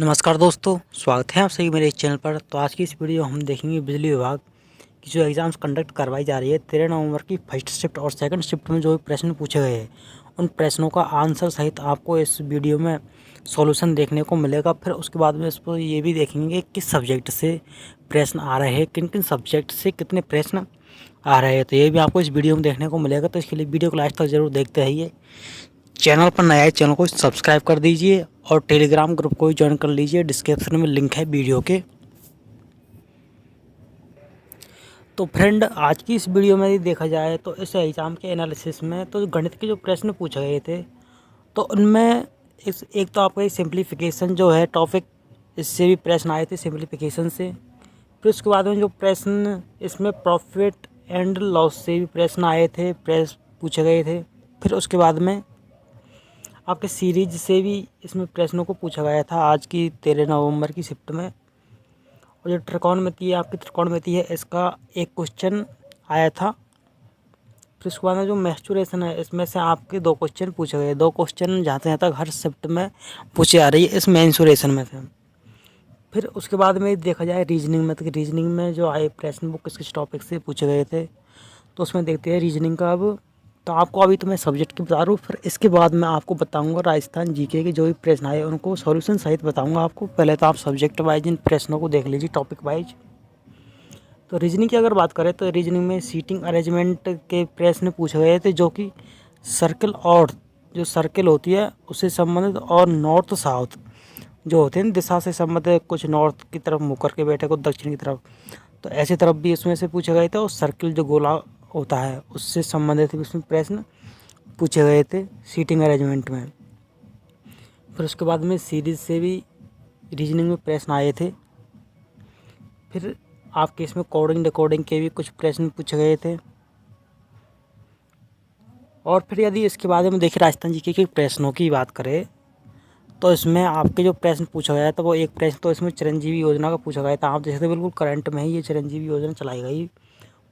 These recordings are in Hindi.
नमस्कार दोस्तों, स्वागत है आप सभी मेरे इस चैनल पर। तो आज की इस वीडियो हम देखेंगे बिजली विभाग की जो एग्ज़ाम्स कंडक्ट करवाई जा रही है 13 नवंबर की फर्स्ट शिफ्ट और सेकंड शिफ्ट में जो भी प्रश्न पूछे गए हैं उन प्रश्नों का आंसर सहित आपको इस वीडियो में सॉल्यूशन देखने को मिलेगा। फिर उसके बाद में इस पर ये भी देखेंगे किस सब्जेक्ट से प्रश्न आ रहे हैं, किन किन सब्जेक्ट से कितने प्रश्न आ रहे हैं, तो ये भी आपको इस वीडियो में देखने को मिलेगा। तो इसके लिए वीडियो को लास्ट तक जरूर देखते रहिए। चैनल पर नया है, चैनल को सब्सक्राइब कर दीजिए और टेलीग्राम ग्रुप को भी ज्वाइन कर लीजिए, डिस्क्रिप्शन में लिंक है वीडियो के। तो फ्रेंड, आज की इस वीडियो में यदि देखा जाए तो इस एग्ज़ाम के एनालिसिस में तो गणित के जो प्रश्न पूछे गए थे तो उनमें इस एक तो आपका सिंप्लीफिकेशन जो है टॉपिक, इससे भी प्रश्न आए थे सिंप्लीफिकेशन से। फिर उसके बाद में जो प्रश्न इसमें प्रॉफिट एंड लॉस से भी प्रश्न आए थे, प्रश्न पूछे गए थे। फिर उसके बाद में आपके सीरीज से भी इसमें प्रश्नों को पूछा गया था आज की 13 नवंबर की शिफ्ट में। और जो त्रिकोणमिति है, आपकी त्रिकोणमिति है, इसका एक क्वेश्चन आया था। फिर उसके बाद में जो मेंस्ट्रुएशन है इसमें से आपके 2 क्वेश्चन पूछे गए, 2 क्वेश्चन जहाँ से तक हर शिफ्ट में पूछे आ रही है इस मेंस्ट्रुएशन में से। फिर उसके बाद में देखा जाए रीजनिंग में, तो रीजनिंग में जो आए प्रश्न वो किस किस टॉपिक से पूछे गए थे, तो उसमें देखते हैं रीजनिंग का। अब तो आपको अभी तो मैं सब्जेक्ट की बता रहा हूँ, फिर इसके बाद मैं आपको बताऊंगा राजस्थान जीके के जो भी प्रश्न आए उनको सॉल्यूशन सहित बताऊंगा आपको। पहले तो आप सब्जेक्ट वाइज इन प्रश्नों को देख लीजिए, टॉपिक वाइज। तो रीजनिंग की अगर बात करें तो रीजनिंग में सीटिंग अरेंजमेंट के प्रश्न पूछे गए थे, जो कि सर्कल और जो सर्कल होती है उससे संबंधित और नॉर्थ साउथ जो होते हैं दिशा से संबंधित, कुछ नॉर्थ की तरफ मुँह करके बैठे, कुछ दक्षिण की तरफ, तो ऐसी तरफ भी इसमें से पूछे गए थे। और सर्किल जो गोला होता है उससे संबंधित भी इसमें प्रश्न पूछे गए थे सीटिंग अरेंजमेंट में। फिर उसके बाद में सीरीज से भी रीजनिंग में प्रश्न आए थे। फिर आपके इसमें कोडिंग डिकोडिंग के भी कुछ प्रश्न पूछे गए थे। और फिर यदि इसके बाद में देखिए राजस्थान जीके के प्रश्नों की बात करें तो इसमें आपके जो प्रश्न पूछा गया था वो एक प्रश्न तो इसमें चिरंजीवी योजना का पूछा गया था। आप देख सकते बिल्कुल करंट में ही ये चिरंजीवी योजना चलाई गई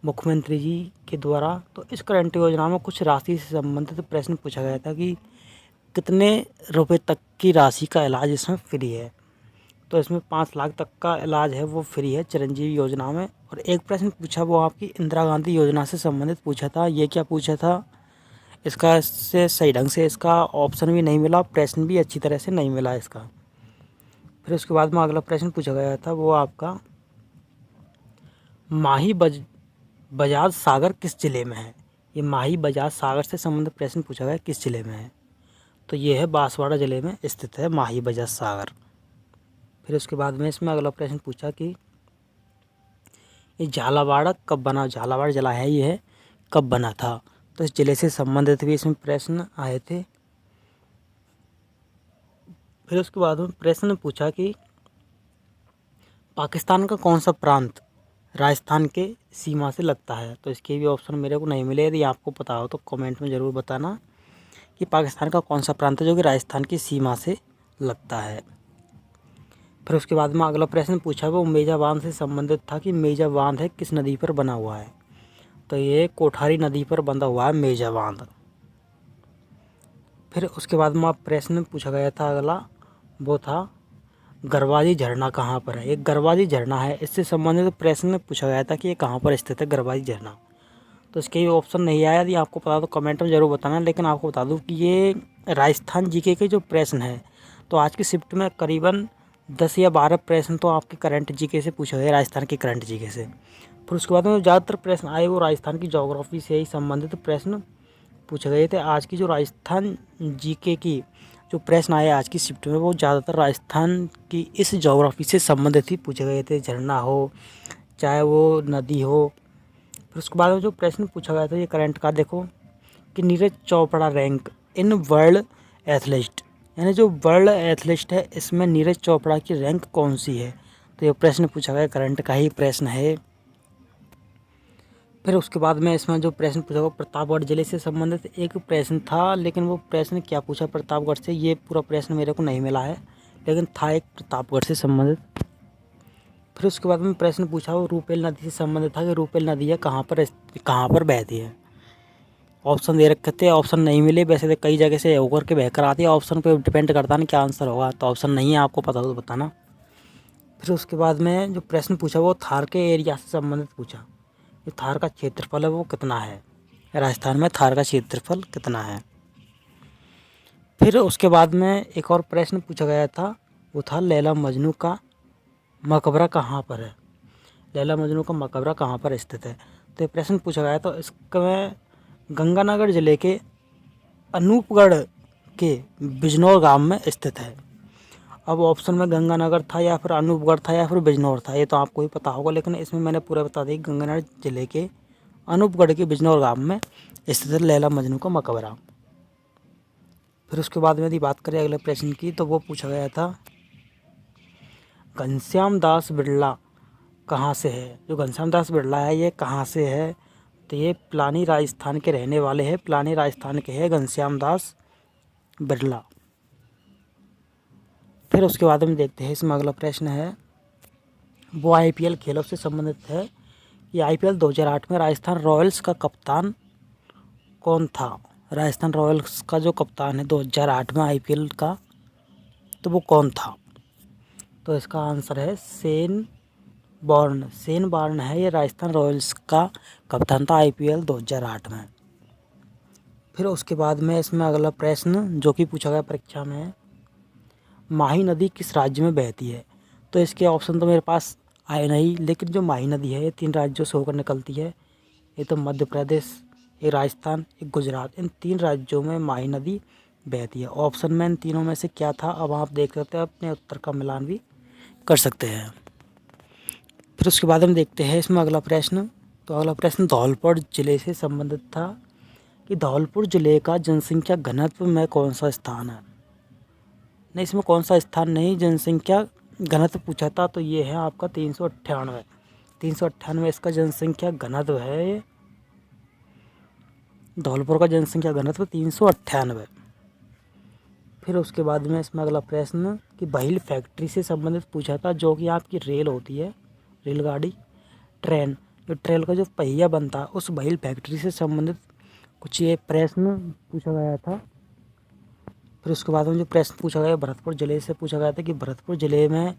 मुख्यमंत्री जी के द्वारा। तो इस करंट योजना में कुछ राशि से संबंधित प्रश्न पूछा गया था कि कितने रुपए तक की राशि का इलाज इसमें फ्री है। तो इसमें 5 लाख तक का इलाज है वो फ्री है चिरंजीवी योजना में। और एक प्रश्न पूछा वो आपकी इंदिरा गांधी योजना से संबंधित पूछा था। ये क्या पूछा था, इसका इससे सही ढंग से इसका ऑप्शन भी नहीं मिला, प्रश्न भी अच्छी तरह से नहीं मिला इसका। फिर उसके बाद में अगला प्रश्न पूछा गया था वो आपका माही बजाज सागर किस ज़िले में है। ये माही बजाज सागर से संबंधित प्रश्न पूछा गया किस ज़िले में है, तो ये है बांसवाड़ा ज़िले में स्थित है माही बजाज सागर। फिर उसके बाद में इसमें अगला प्रश्न पूछा कि ये झालावाड़ कब बना, झालावाड़ जिला है ये है, कब बना था, तो इस ज़िले से संबंधित भी इसमें प्रश्न आए थे। फिर उसके बाद में प्रश्न पूछा कि पाकिस्तान का कौन सा प्रांत राजस्थान के सीमा से लगता है, तो इसके भी ऑप्शन मेरे को नहीं मिले। यदि आपको पता हो तो कमेंट में ज़रूर बताना कि पाकिस्तान का कौन सा प्रांत है जो कि राजस्थान की सीमा से लगता है। फिर उसके बाद में अगला प्रश्न पूछा वो मेजा बांध से संबंधित था कि मेजा बांध है किस नदी पर बना हुआ है, तो ये कोठारी नदी पर बंधा हुआ है मेजा बांध। फिर उसके बाद में प्रश्न पूछा गया था अगला वो था गरवाजी झरना कहाँ पर है। एक गरवाजी झरना है, इससे संबंधित प्रश्न पूछा गया था कि ये कहाँ पर स्थित है गरवाजी झरना, तो इसके ऑप्शन नहीं आया। यदि आपको पता तो कमेंट में ज़रूर बताना। लेकिन आपको बता दूं कि ये राजस्थान जीके के जो प्रश्न है तो आज की शिफ्ट में करीबन 10 या 12 प्रश्न तो आपके करंट जीके से पूछे गए, राजस्थान के करंट जीके से। फिर उसके बाद में ज़्यादातर प्रश्न आए वो राजस्थान की ज्योग्राफी से ही संबंधित प्रश्न पूछे गए थे। आज की जो राजस्थान जीके की जो प्रश्न आए आज की शिफ्ट में वो ज़्यादातर राजस्थान की इस ज्योग्राफी से संबंधित ही पूछे गए थे, झरना हो चाहे वो नदी हो। फिर उसके बाद में जो प्रश्न पूछा गया था ये करंट का देखो कि Neeraj Chopra rank in world athlete, यानी जो वर्ल्ड एथलीट है इसमें नीरज चोपड़ा की रैंक कौन सी है, तो ये प्रश्न पूछा गया करंट का ही प्रश्न है। फिर उसके बाद में इसमें जो प्रश्न पूछा वो प्रतापगढ़ जिले से संबंधित एक प्रश्न था, लेकिन वो प्रश्न क्या पूछा प्रतापगढ़ से ये पूरा प्रश्न मेरे को नहीं मिला है, लेकिन था एक प्रतापगढ़ से संबंधित। फिर उसके बाद में प्रश्न पूछा वो रूपेल नदी से संबंधित था कि रूपेल नदी है कहाँ पर बहती है, ऑप्शन दे रखे थे, ऑप्शन नहीं मिले। वैसे तो कई जगह से होकर के बहकर आती है, ऑप्शन पे डिपेंड करता है ना क्या आंसर होगा। तो ऑप्शन नहीं है, आपको पता हो तो बताना। फिर उसके बाद में जो प्रश्न पूछा वो थार के एरिया से संबंधित पूछा। जो थार का क्षेत्रफल है वो कितना है, राजस्थान में थार का क्षेत्रफल कितना है। फिर उसके बाद में एक और प्रश्न पूछा गया था, वो था लैला मजनू का मकबरा कहाँ पर है। लैला मजनू का मकबरा कहाँ पर स्थित है। तो ये प्रश्न पूछा गया, तो इसमें गंगानगर ज़िले के अनूपगढ़ के बिजनौर गांव में स्थित है। अब ऑप्शन में गंगानगर था या फिर अनूपगढ़ था या फिर बिजनौर था, ये तो आपको ही पता होगा, लेकिन इसमें मैंने पूरा बता दी। गंगानगर ज़िले के अनूपगढ़ के बिजनौर गांव में स्थित है लैला मजनू का मकबरा। फिर उसके बाद में यदि बात करें अगले प्रश्न की, तो वो पूछा गया था घनश्याम दास बिरला कहाँ से है। जो घनश्याम दास बिरला है ये कहाँ से है, तो ये पिलानी राजस्थान के रहने वाले हैं। पिलानी राजस्थान के हैं घनश्याम दास बिरला। फिर उसके बाद हम देखते हैं, इसमें अगला प्रश्न है वो आईपीएल खेलों से संबंधित है। ये आईपीएल 2008 में राजस्थान रॉयल्स का कप्तान कौन था। राजस्थान रॉयल्स का जो कप्तान है 2008 में आईपीएल का, तो वो कौन था। तो इसका आंसर है शेन वॉर्न। शेन वॉर्न है ये राजस्थान रॉयल्स का कप्तान था आईपीएल 2008 में। फिर उसके बाद में इसमें अगला प्रश्न जो कि पूछा गया परीक्षा में, माही नदी किस राज्य में बहती है। तो इसके ऑप्शन तो मेरे पास आए नहीं, लेकिन जो माही नदी है ये 3 राज्यों से होकर निकलती है। ये तो मध्य प्रदेश, एक राजस्थान, एक गुजरात, इन 3 राज्यों में माही नदी बहती है। ऑप्शन में इन तीनों में से क्या था, अब आप देख सकते हैं, अपने उत्तर का मिलान भी कर सकते हैं। फिर उसके बाद हम देखते हैं इसमें अगला प्रश्न। तो अगला प्रश्न धौलपुर ज़िले से संबंधित था कि धौलपुर ज़िले का जनसंख्या घनत्व में कौन सा स्थान है। नहीं, इसमें कौन सा स्थान नहीं, जनसंख्या घनत्व पूछा था, तो ये है आपका 398। 398 इसका जनसंख्या घनत्व है ये। धौलपुर का जनसंख्या घनत्व 398। फिर उसके बाद में इसमें अगला प्रश्न कि भैल फैक्ट्री से संबंधित पूछा था, जो कि आपकी रेल होती है, रेलगाड़ी, ट्रेन, जो ट्रेन का जो पहिया बनता है उस भैल फैक्ट्री से संबंधित कुछ ये प्रश्न पूछा गया था। फिर उसके बाद में जो प्रश्न पूछा गया भरतपुर ज़िले से पूछा गया था कि भरतपुर ज़िले में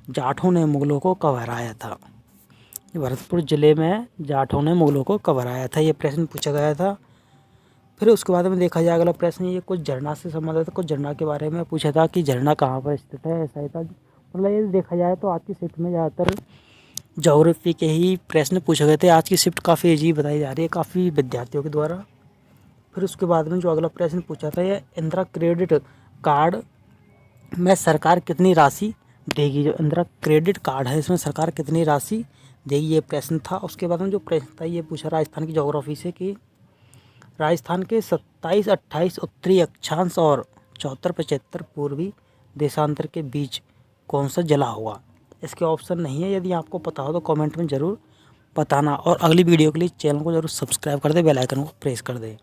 जाटों ने मुगलों को कब हराया था। भरतपुर ज़िले में जाटों ने मुगलों को कब हराया था, ये प्रश्न पूछा गया था। फिर उसके बाद में देखा जाए अगला प्रश्न, ये कुछ झरना से संबंधित था, कुछ झरना के बारे में पूछा था कि झरना कहाँ पर स्थित है, ऐसा ही था। मतलब ये देखा जाए तो आज की शिफ्ट में ज़्यादातर ज्योग्राफी के ही प्रश्न पूछे गए थे। आज की शिफ्ट काफ़ी ईजी बताई जा रही है काफ़ी विद्यार्थियों के द्वारा। फिर उसके बाद में जो अगला प्रश्न पूछा था, ये इंदिरा क्रेडिट कार्ड में सरकार कितनी राशि देगी। जो इंदिरा क्रेडिट कार्ड है इसमें सरकार कितनी राशि देगी, ये प्रश्न था। उसके बाद में जो प्रश्न था ये पूछा राजस्थान की ज्योग्राफी से कि राजस्थान के 27-28 उत्तरी अक्षांश और 74-75 पूर्वी देशांतर के बीच कौन सा जिला होगा। इसके ऑप्शन नहीं है, यदि आपको पता हो तो कमेंट में ज़रूर बताना। और अगली वीडियो के लिए चैनल को ज़रूर सब्सक्राइब कर दे, बेल आइकन को प्रेस कर दे।